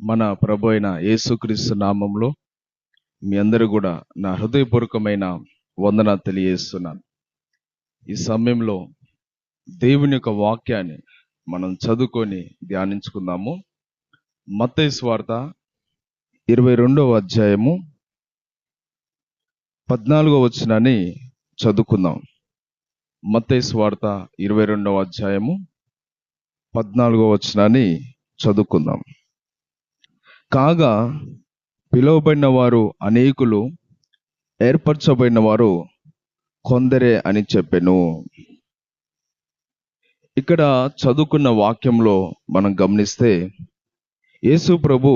మన ప్రభు అయిన యేసుక్రీస్తు నామంలో మీ అందరూ కూడా నా హృదయపూర్వకమైన వందన తెలియజేస్తున్నాను. ఈ సమయంలో దేవుని యొక్క వాక్యాన్ని మనం చదువుకొని ధ్యానించుకుందాము. మత్తయి సువార్త 22వ అధ్యాయము 14వ వచనాన్ని చదువుకుందాం. మత్తయి సువార్త 22వ అధ్యాయము 14వ వచనాన్ని చదువుకుందాం. కాగా పిలువబడిన వారు అనేకులు, ఏర్పరచబడిన వారు కొందరే అని చెప్పెను. ఇక్కడ చదువుకున్న వాక్యంలో మనం గమనిస్తే యేసు ప్రభు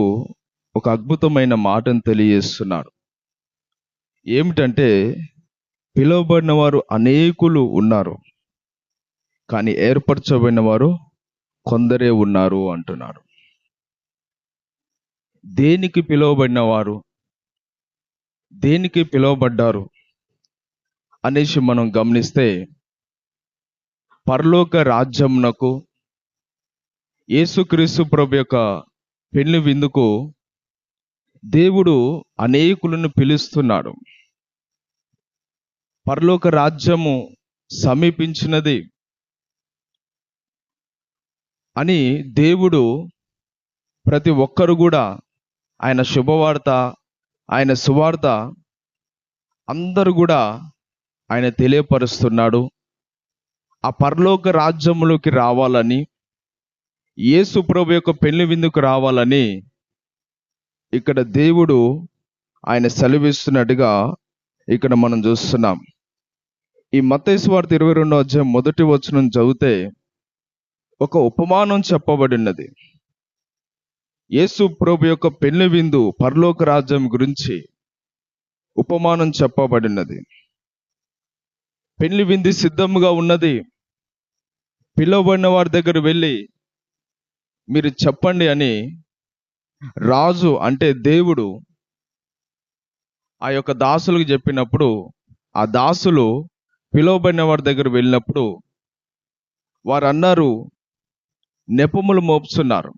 ఒక అద్భుతమైన మాటను తెలియజేస్తున్నాడు. ఏమిటంటే, పిలువబడిన వారు అనేకులు ఉన్నారు, కానీ ఏర్పరచబడిన వారు కొందరే ఉన్నారు అంటున్నాడు. దేనికి పిలువబడిన వారు, దేనికి పిలువబడ్డారు అనేసి మనం గమనిస్తే, పరలోక రాజ్యమునకు, యేసుక్రీస్తు ప్రభు యొక్క పెళ్లి విందుకు దేవుడు అనేకులను పిలుస్తున్నాడు. పరలోక రాజ్యము సమీపించినది అని దేవుడు ప్రతి ఒక్కరు కూడా ఆయన శుభవార్త, ఆయన సువార్త అందరూ కూడా ఆయన తెలియపరుస్తున్నాడు. ఆ పరలోక రాజ్యములోకి రావాలని, యేసు ప్రభు యొక్క పెళ్లి విందుకు రావాలని ఇక్కడ దేవుడు ఆయన సెలవిస్తున్నట్టుగా ఇక్కడ మనం చూస్తున్నాం. ఈ మత్తయి సువార్త 22వ అధ్యాయం మొదటి వచనం చదివితే ఒక ఉపమానం చెప్పబడినది. యేసు ప్రభు యొక్క పెళ్లి విందు, పరలోక రాజ్యం గురించి ఉపమానం చెప్పబడినది. పెళ్లి విందు సిద్ధముగా ఉన్నది. పిలువబడిన వారి దగ్గర వెళ్ళి మీరు చెప్పండి అని రాజు అంటే దేవుడు ఆ యొక్క దాసులకు చెప్పినప్పుడు, ఆ దాసులు పిలువబడిన వారి దగ్గర వెళ్ళినప్పుడు వారు అన్నారు, నెపములు మోపుతున్నారు.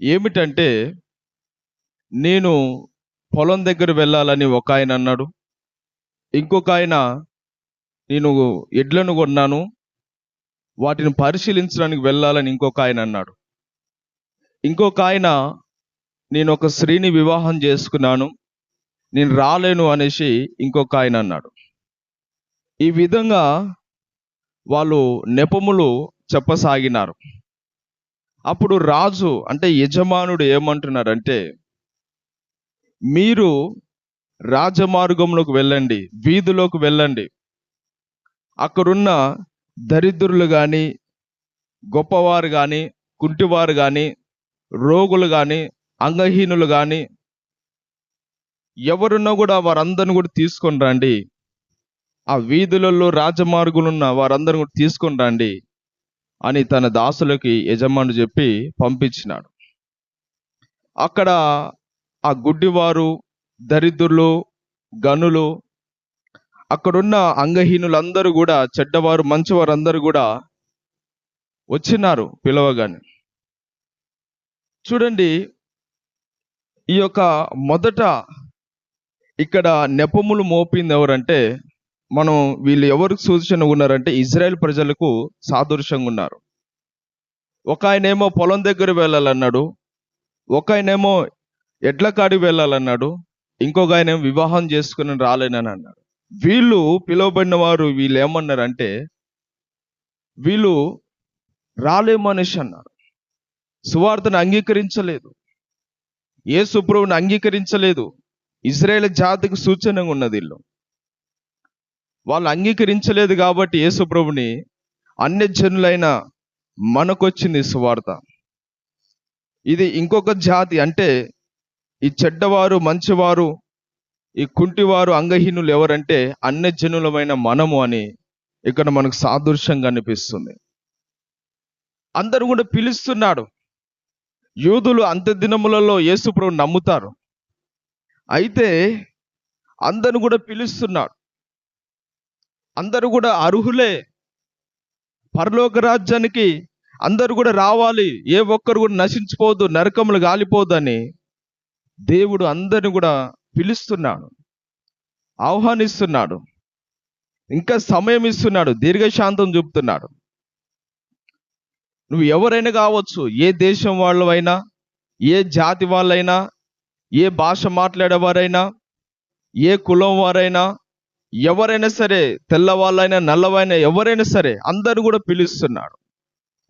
ఏమిటంటే, నేను పొలం దగ్గర వెళ్ళాలని ఒక ఆయన అన్నాడు. ఇంకొక ఆయన, నేను ఎడ్లను కొన్నాను, వాటిని పరిశీలించడానికి వెళ్ళాలని ఇంకొక ఆయన అన్నాడు. ఇంకొక ఆయన, నేను ఒక స్త్రీని వివాహం చేసుకున్నాను, నేను రాలేను అనేసి ఇంకొక ఆయన అన్నాడు. ఈ విధంగా వాళ్ళు నెపములు చెప్పసాగినారు. అప్పుడు రాజు అంటే యజమానుడు ఏమంటున్నారంటే, మీరు రాజమార్గంలోకి వెళ్ళండి, వీధిలోకి వెళ్ళండి, అక్కడున్న దరిద్రులు కానీ, గొప్పవారు కానీ, కుంటివారు కానీ, రోగులు కానీ, అంగహీనులు కానీ ఎవరున్నా కూడా వారందరిని కూడా తీసుకొని రండి. ఆ వీధులలో రాజమార్గులున్న వారందరిని కూడా తీసుకొని రండి అని తన దాసులకి యజమానుడు చెప్పి పంపించినాడు. అక్కడ ఆ గుడ్డివారు, దరిద్రులు, గనులు, అక్కడున్న అంగహీనులందరూ కూడా, చెడ్డవారు మంచివారు అందరూ కూడా వచ్చినారు పిలవగానే. చూడండి, ఈ యొక్క మొదట ఇక్కడ నెపములు మోపింది ఎవరంటే, మనం వీళ్ళు ఎవరికి సూచన ఉన్నారంటే ఇజ్రాయెల్ ప్రజలకు సాదృశ్యంగా ఉన్నారు. ఒక ఆయనేమో పొలం దగ్గర వెళ్ళాలన్నాడు, ఒక ఆయనేమో ఎడ్ల కాడికి వెళ్ళాలన్నాడు, ఇంకొక ఆయన వివాహం చేసుకుని రాలేనని అన్నాడు. వీళ్ళు పిలువబడిన వారు వీళ్ళు ఏమన్నారంటే, వీళ్ళు రాలేమనేసి అన్నారు. సువార్తను అంగీకరించలేదు, యేసు ప్రభువుని అంగీకరించలేదు. ఇజ్రాయేల్ జాతికి సూచనగా ఉన్నది. వాళ్ళు అంగీకరించలేదు కాబట్టి యేసు ప్రభుని అన్యజనులైన మనకొచ్చింది సువార్త. ఇది ఇంకొక జాతి అంటే ఈ చెడ్డవారు, మంచివారు, ఈ కుంటివారు, అంగహీనులు ఎవరంటే అన్యజనులమైన మనము అని ఇక్కడ మనకు సాదృశ్యంగా అనిపిస్తుంది. అందరూ కూడా పిలుస్తున్నాడు. యూదులు అంత్య దినములలో యేసు ప్రభువుని నమ్ముతారు. అయితే అందరూ కూడా పిలుస్తున్నాడు. అందరూ కూడా అర్హులే, పరలోక రాజ్యానికి అందరూ కూడా రావాలి, ఏ ఒక్కరు కూడా నశించిపోవద్దు, నరకములు కాలిపోద్దని దేవుడు అందరిని కూడా పిలుస్తున్నాడు, ఆహ్వానిస్తున్నాడు, ఇంకా సమయం ఇస్తున్నాడు, దీర్ఘశాంతం చూపుతున్నాడు. నువ్వు ఎవరైనా కావచ్చు, ఏ దేశం వాళ్ళైనా, ఏ జాతి వాళ్ళైనా, ఏ భాష మాట్లాడేవారైనా, ఏ కులం వారైనా, ఎవరైనా సరే, తెల్లవాళ్ళైనా నల్లవైనా ఎవరైనా సరే, అందరూ కూడా పిలుస్తున్నాడు.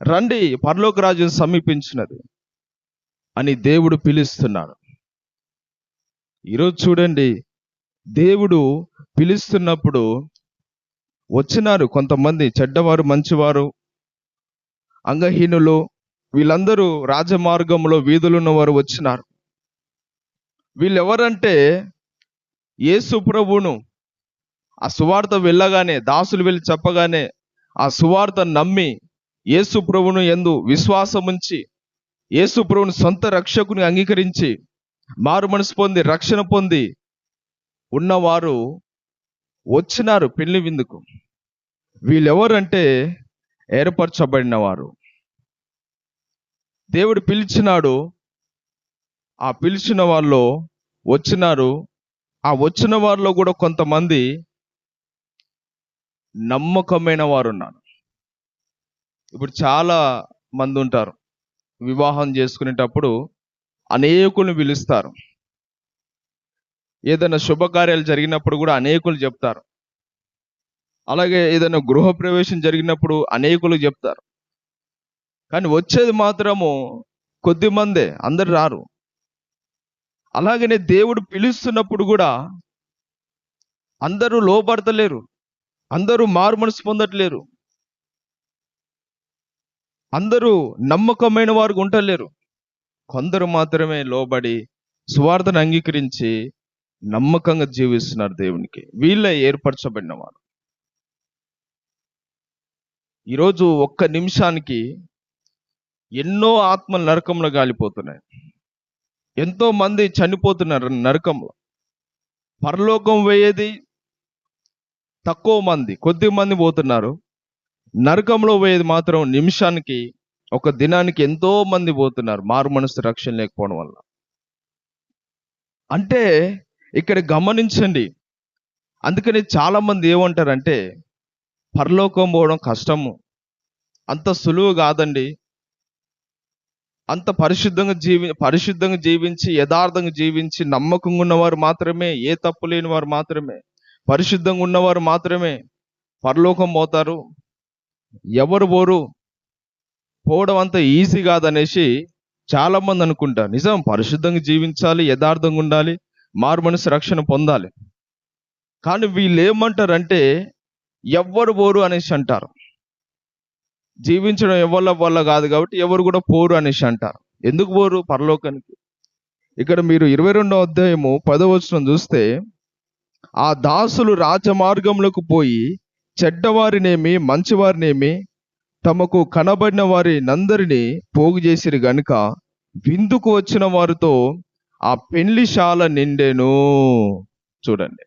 రండి, పరలోక రాజ్యం సమీపించినది అని దేవుడు పిలుస్తున్నాడు. ఈరోజు చూడండి, దేవుడు పిలుస్తున్నప్పుడు వచ్చినారు కొంతమంది, చెడ్డవారు, మంచివారు, అంగహీనులు, వీళ్ళందరూ రాజమార్గంలో వీధులున్న వారు వచ్చినారు. వీళ్ళెవరంటే యేసు ప్రభువును ఆ సువార్త వెళ్ళగానే, దాసులు వెళ్ళి చెప్పగానే ఆ సువార్త నమ్మి యేసు ప్రభువును యందు విశ్వాసం ఉంచి యేసు ప్రభువును సొంత రక్షకుని అంగీకరించి మారు మనసు పొంది రక్షణ పొంది ఉన్నవారు వచ్చినారు పెళ్లి విందుకు. వీళ్ళెవరంటే ఏర్పరచబడిన వారు. దేవుడు పిలిచినాడు, ఆ పిలిచిన వాళ్ళు వచ్చినారు. ఆ వచ్చిన వారిలో కూడా కొంతమంది నమ్మకమైన వారు ఉన్నారు. ఇప్పుడు చాలా మంది ఉంటారు, వివాహం చేసుకునేటప్పుడు అనేకులను పిలుస్తారు. ఏదైనా శుభకార్యాలు జరిగినప్పుడు కూడా అనేకులు చెప్తారు. అలాగే ఏదైనా గృహప్రవేశం జరిగినప్పుడు అనేకులు చెప్తారు. కానీ వచ్చేది మాత్రము కొద్ది మందే, అందరు రారు. అలాగనే దేవుడు పిలుస్తున్నప్పుడు కూడా అందరూ లోపడతలేరు, అందరూ మారు మనసు పొందట్లేరు, అందరూ నమ్మకమైన వారు ఉండలేరు. కొందరు మాత్రమే లోబడి సువార్తను అంగీకరించి నమ్మకంగా జీవిస్తున్నారు దేవునికి. వీళ్ళే ఏర్పరచబడిన వారు. ఈరోజు ఒక్క నిమిషానికి ఎన్నో ఆత్మలు నరకంలో గాలిపోతున్నాయి, ఎంతో మంది చనిపోతున్నారు నరకంలో. పరలోకం పోయేది తక్కువ మంది, కొద్ది మంది పోతున్నారు. నరకంలో పోయేది మాత్రం నిమిషానికి, ఒక దినానికి ఎంతో మంది పోతున్నారు, మారు మనసు రక్షణ లేకపోవడం వల్ల. అంటే ఇక్కడ గమనించండి. అందుకని చాలా మంది ఏమంటారంటే పరలోకం పోవడం కష్టము, అంత సులువు కాదండి, అంత పరిశుద్ధంగా జీవించి యథార్థంగా జీవించి నమ్మకంగా ఉన్నవారు మాత్రమే, ఏ తప్పు లేని వారు మాత్రమే, పరిశుద్ధంగా ఉన్నవారు మాత్రమే పరలోకం పోతారు, ఎవరు పోవడం అంత ఈజీ కాదనేసి చాలా మంది అనుకుంటారు. నిజం, పరిశుద్ధంగా జీవించాలి, యథార్థంగా ఉండాలి, మారు మనసు రక్షణ పొందాలి. కానీ వీళ్ళు ఏమంటారంటే ఎవ్వరు పోరు అనేసి అంటారు. జీవించడం ఎవరి వల్ల కాదు కాబట్టి ఎవరు కూడా పోరు అనేసి అంటారు. ఎందుకు పోరు పరలోకానికి? ఇక్కడ మీరు 22వ అధ్యాయము 10వ వచనం చూస్తే, ఆ దాసులు రాజమార్గంలోకి పోయి చెడ్డవారినేమి మంచివారినేమి తమకు కనబడిన వారినందరినీ పోగు చేసిరి గనుక విందుకు వచ్చిన వారితో ఆ పెళ్లిశాల నిండెను. చూడండి,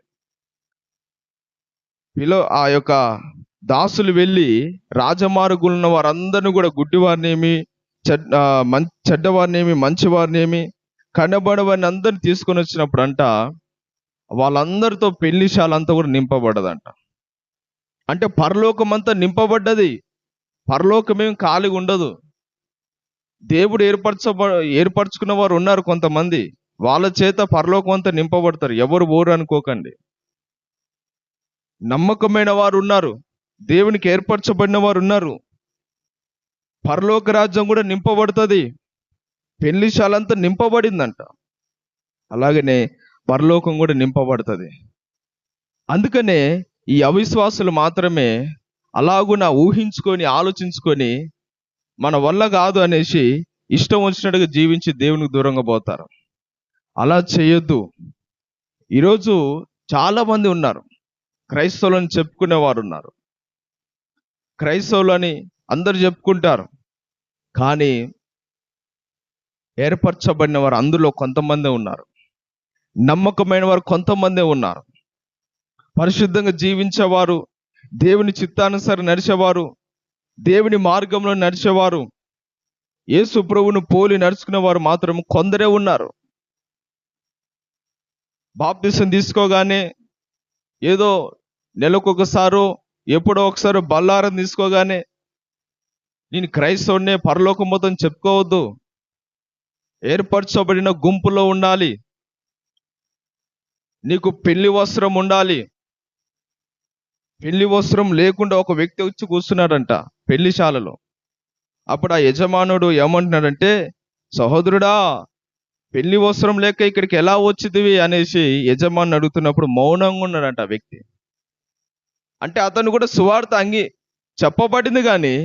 ఆ యొక్క దాసులు వెళ్ళి రాజమార్గులున్న వారందరినీ కూడా, గుడ్డివారినేమి చెడ్డవారినేమి మంచివారినేమి కనబడవారిని అందరిని తీసుకొని వచ్చినప్పుడు అంట, వాళ్ళందరితో పెళ్లిశాల అంతా కూడా నింపబడ్డదంట. అంటే పరలోకం అంతా నింపబడ్డది, పరలోకమేం ఖాళీగా ఉండదు. దేవుడు ఏర్పరచుకున్న వారు ఉన్నారు కొంతమంది, వాళ్ళ చేత పరలోకం అంతా నింపబడతారు. ఎవరు ఓరు అనుకోకండి. నమ్మకమైన వారు ఉన్నారు, దేవునికి ఏర్పరచబడిన వారు ఉన్నారు. పరలోక రాజ్యం కూడా నింపబడుతుంది, పెళ్లిశాలంతా నింపబడిందంట. అలాగనే పరలోకం కూడా నింపబడుతుంది. అందుకనే ఈ అవిశ్వాసులు మాత్రమే అలాగున ఊహించుకొని ఆలోచించుకొని మన వల్ల కాదు అనేసి ఇష్టం వచ్చినట్టుగా జీవించి దేవునికి దూరంగా పోతారు. అలా చేయొద్దు. ఈరోజు చాలా మంది ఉన్నారు, క్రైస్తవులని చెప్పుకునే వారు ఉన్నారు, క్రైస్తవులని అందరు చెప్పుకుంటారు. కానీ ఏర్పరచబడిన వారు అందులో కొంతమందే ఉన్నారు, నమ్మకమైన వారు కొంతమందే ఉన్నారు, పరిశుద్ధంగా జీవించేవారు, దేవుని చిత్తానుసారం నడిచేవారు దేవుని మార్గంలో నడిచేవారు, యేసు ప్రభువును పోలి నడుచుకునే వారు మాత్రం కొందరే ఉన్నారు. బాప్తిసం తీసుకోగానే ఏదో నెలకొకసారో ఎప్పుడో ఒకసారి బల్లారం తీసుకోగానే నేను క్రైస్తవుడినే పరలోకం మొత్తం చెప్పుకోవద్దు. ఏర్పరచబడిన గుంపులో ఉండాలి. నీకు పెళ్లి వస్త్రం ఉండాలి. పెళ్లి వస్త్రం లేకుండా ఒక వ్యక్తి వచ్చి కూర్చున్నాడంట పెళ్లిశాలలో. అప్పుడు ఆ యజమానుడు ఏమంటున్నాడంటే, సహోదరుడా, పెళ్లి వస్త్రం లేక ఇక్కడికి ఎలా వచ్చిదివి అనేసి యజమాని అడుగుతున్నప్పుడు మౌనంగా ఉన్నాడంట ఆ వ్యక్తి. అంటే అతను కూడా సువార్త చెప్పబడింది కానీ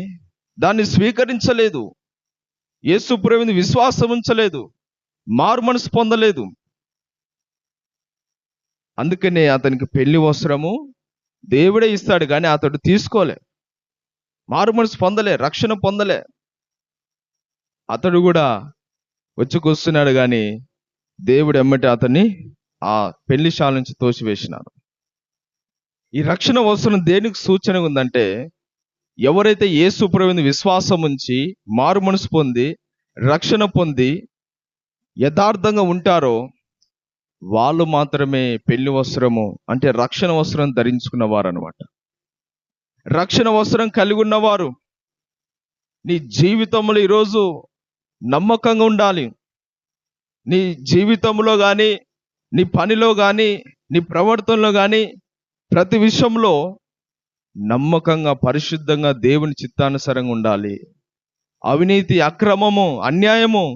దాన్ని స్వీకరించలేదు. యేసు ప్రభువుని విశ్వాసం ఉంచలేదు, మారు మనసు పొందలేదు. అందుకనే అతనికి పెళ్లి వస్త్రము దేవుడే ఇస్తాడు కానీ అతడు తీసుకోలే, మారు మనసు పొందలే, రక్షణ పొందలే. అతడు కూడా వచ్చి కూర్చున్నాడు కానీ దేవుడు ఎమ్మటి అతన్ని ఆ పెళ్లిశాల నుంచి తోసివేసినాడు. ఈ రక్షణ వస్త్రం దేనికి సూచన ఉందంటే, ఎవరైతే యేసు ప్రభువుని విశ్వాసం ఉంచి మారు మనసు పొంది రక్షణ పొంది యథార్థంగా ఉంటారో వాళ్ళు మాత్రమే పెళ్లి వస్త్రము అంటే రక్షణ వస్త్రం ధరించుకున్న వారు అనమాట. రక్షణ వస్త్రం కలిగి ఉన్నవారు నీ జీవితంలో ఈరోజు నమ్మకంగా ఉండాలి. నీ జీవితంలో కానీ, నీ పనిలో కానీ, నీ ప్రవర్తనలో కానీ ప్రతి విషయంలో నమ్మకంగా, పరిశుద్ధంగా, దేవుని చిత్తానుసారంగా ఉండాలి. అవినీతి, అక్రమము, అన్యాయము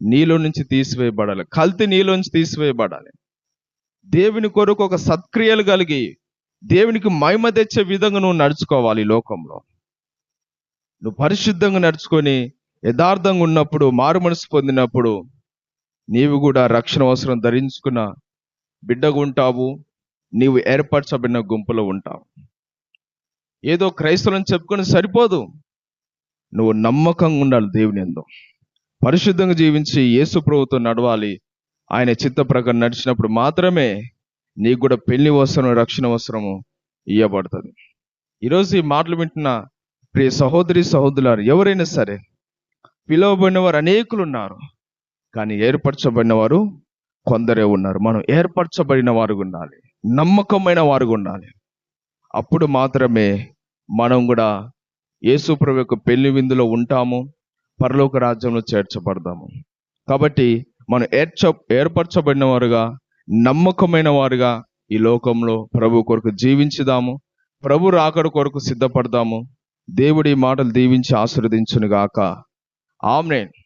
నీలో నుంచి తీసివేయబడాలి. కల్తీ నీలో నుంచి తీసివేయబడాలి. దేవుని కొరకు ఒక సత్క్రియలు కలిగి దేవునికి మహిమ తెచ్చే విధంగా నువ్వు నడుచుకోవాలి. ఈ లోకంలో నువ్వు పరిశుద్ధంగా నడుచుకొని యథార్థంగా ఉన్నప్పుడు, మారు మనసు పొందినప్పుడు నీవు కూడా రక్షణ అవసరం ధరించుకున్న బిడ్డగా ఉంటావు. నీవు ఏర్పరచబడిన గుంపులో ఉంటావు. ఏదో క్రైస్తవులను చెప్పుకొని సరిపోదు. నువ్వు నమ్మకంగా ఉండాలి. దేవుని యందు పరిశుద్ధంగా జీవించి యేసు ప్రభువుతో నడవాలి. ఆయన చిత్త ప్రకారం నడిచినప్పుడు మాత్రమే నీకు కూడా పెళ్లి వస్త్రం, రక్షణ వస్త్రము ఇవ్వబడుతుంది. ఈరోజు ఈ మాటలు వింటున్న ప్రియ సహోదరి సహోదరులారు, ఎవరైనా సరే, పిలువబడిన వారు అనేకులు ఉన్నారు కానీ ఏర్పరచబడిన వారు కొందరే ఉన్నారు. మనం ఏర్పరచబడిన వారుగా ఉండాలి, నమ్మకమైన వారుగా ఉండాలి. అప్పుడు మాత్రమే మనం కూడా యేసు ప్రభు యొక్క పెళ్లి విందులో ఉంటాము, పరలోక రాజ్యంలో చేర్చబడదాము. కాబట్టి మనం ఏర్పరచబడిన వారుగా, నమ్మకమైన వారుగా ఈ లోకంలో ప్రభు కొరకు జీవించుదాము. ప్రభు రాకడ కొరకు సిద్ధపడదాము. దేవుడి మాటలు దీవించి ఆశీర్వదించును గాక. ఆమేన్.